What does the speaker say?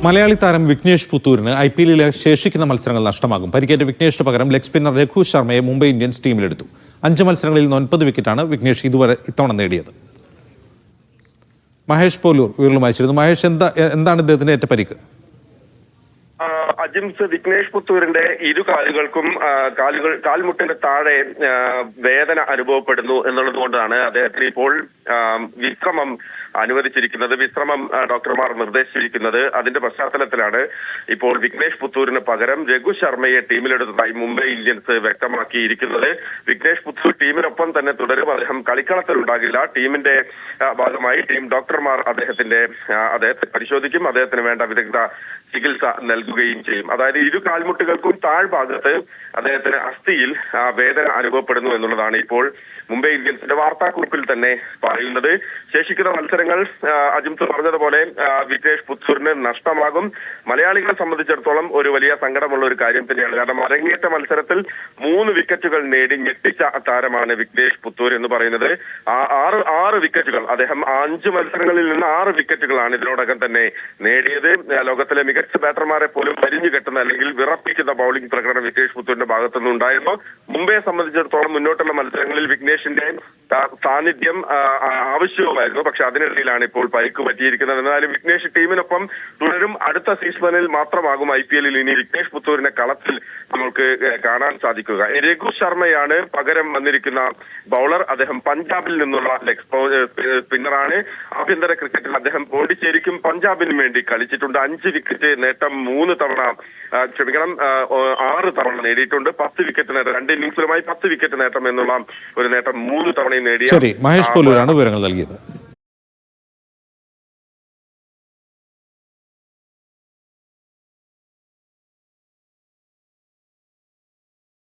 മലയാളി താരം വിഘ്നേഷ് പുത്തൂരിന് IPLിലെ ശേഷിക്കുന്ന മത്സരങ്ങൾ നഷ്ടമാകും. പരിക്കേറ്റ വിഘ്നേഷിന് പകരം ലെഗ് സ്പിന്നർ രഘു ശർമ്മയെ മുംബൈ ഇന്ത്യൻസ് ടീമിലെടുത്തു. 5 മത്സരങ്ങളിൽ 9 വിക്കറ്റാണ് വിഘ്നേഷ് ഇത്തവണ നേടിയത്. മഹേഷ് പോലൂർ വിവരങ്ങളുമായി ചേരുന്നു. മഹേഷ്, എന്താണ് ഇദ്ദേഹത്തിന്റെ ഏറ്റ പരിക്ക്? അജിംസ്, വിഘ്നേഷ് പുത്തൂരിന്റെ ഇരു കാലുകൾക്കും കാൽമുട്ടിന്റെ താഴെ വേദന അനുഭവപ്പെടുന്നു എന്നുള്ളത് കൊണ്ടാണ് അദ്ദേഹത്തിന് ഇപ്പോൾ വിശ്രമം അനുവദിച്ചിരിക്കുന്നത്. വിശ്രമം ഡോക്ടർമാർ നിർദ്ദേശിച്ചിരിക്കുന്നത്. അതിന്റെ പശ്ചാത്തലത്തിലാണ് ഇപ്പോൾ വിഘ്നേഷ് പുത്തൂരിന് പകരം രഘു ശർമ്മയെ ടീമിലെടുത്തതായി മുംബൈ ഇന്ത്യൻസ് വ്യക്തമാക്കിയിരിക്കുന്നത്. വിഘ്നേഷ് പുത്തൂർ ടീമിനൊപ്പം തന്നെ തുടരും. അദ്ദേഹം കളിക്കളത്തിലുണ്ടാകില്ല. ടീമിന്റെ ഭാഗമായി ടീം ഡോക്ടർമാർ അദ്ദേഹത്തെ പരിശോധിക്കും. അദ്ദേഹത്തിന് വേണ്ട വിദഗ്ധ ചികിത്സ നൽകുകയും ചെയ്യും. അതായത് ഇരു കാൽമുട്ടുകൾക്കും താഴ്ഭാഗത്ത് അദ്ദേഹത്തിന് അസ്ഥിയിൽ വേദന അനുഭവപ്പെടുന്നു എന്നുള്ളതാണ് ഇപ്പോൾ മുംബൈ ഇന്ത്യൻസിന്റെ വാർത്താക്കുറിപ്പിൽ തന്നെ പറയുന്നത്. ശേഷിക്കുന്ന മത്സരങ്ങൾ അജിംസ് പറഞ്ഞതുപോലെ വിഘ്നേഷ് പുത്തൂരിന് നഷ്ടമാകും. മലയാളികളെ സംബന്ധിച്ചിടത്തോളം ഒരു വലിയ സങ്കടമുള്ള ഒരു കാര്യം തന്നെയാണ്. കാരണം അരങ്ങേറ്റ മത്സരത്തിൽ 3 വിക്കറ്റുകൾ നേടി ഞെട്ടിച്ച താരമാണ് വിഘ്നേഷ് പുത്തൂർ എന്ന് പറയുന്നത്. ആറ് വിക്കറ്റുകൾ അദ്ദേഹം 5 മത്സരങ്ങളിൽ നിന്ന് 6 വിക്കറ്റുകളാണ് ഇതിനോടകം തന്നെ നേടിയത്. ലോകത്തിലെ മികച്ച ബാറ്റർമാരെ പോലും പരിഞ്ഞു കെട്ടുന്ന അല്ലെങ്കിൽ വിറപ്പിക്കുന്ന ബൌളിംഗ് പ്രകടനം വിഘ്നേഷ് പുത്തൂരിന്റെ ഭാഗത്തുനിന്ന് ഉണ്ടായിരുന്നു. മുംബൈയെ സംബന്ധിച്ചിടത്തോളം മുന്നോട്ടുള്ള മത്സരങ്ങളിൽ വിഘ്നേഷിന്റെ സാന്നിധ്യം ആവശ്യവുമായിരുന്നു. പക്ഷെ അതിനിടയിലാണ് ഇപ്പോൾ പരിക്ക് പറ്റിയിരിക്കുന്നത്. എന്നാലും വിഘ്നേഷ് ടീമിനൊപ്പം തുടരും. അടുത്ത സീസണിൽ മാത്രമാകും IPLിൽ ഇനി വിഘ്നേഷ് പുത്തൂരിനെ കളത്തിൽ നമുക്ക് കാണാൻ സാധിക്കുക. രഘു ശർമ്മയാണ് പകരം വന്നിരിക്കുന്ന ബൌളർ. അദ്ദേഹം പഞ്ചാബിൽ നിന്നുള്ള ലെഗ് സ്പിന്നറാണ്. ആഭ്യന്തര ക്രിക്കറ്റിൽ അദ്ദേഹം പോണ്ടിച്ചേരിക്കും പഞ്ചാബിനും വേണ്ടി കളിച്ചിട്ടുണ്ട്. 5 വിക്കറ്റ് നേട്ടം 6 തവണ നേടിയിട്ടുണ്ട്. 10 വിക്കറ്റ് നേട്ടം 2 ഇന്നിംഗ്സിലുമായി 10 വിക്കറ്റ് നേട്ടം എന്നുള്ള ഒരു നേട്ടം 3 തവണയും നേടിയ മഹേഷ് പോലൂരാണ് വിവരങ്ങൾ നൽകിയത്.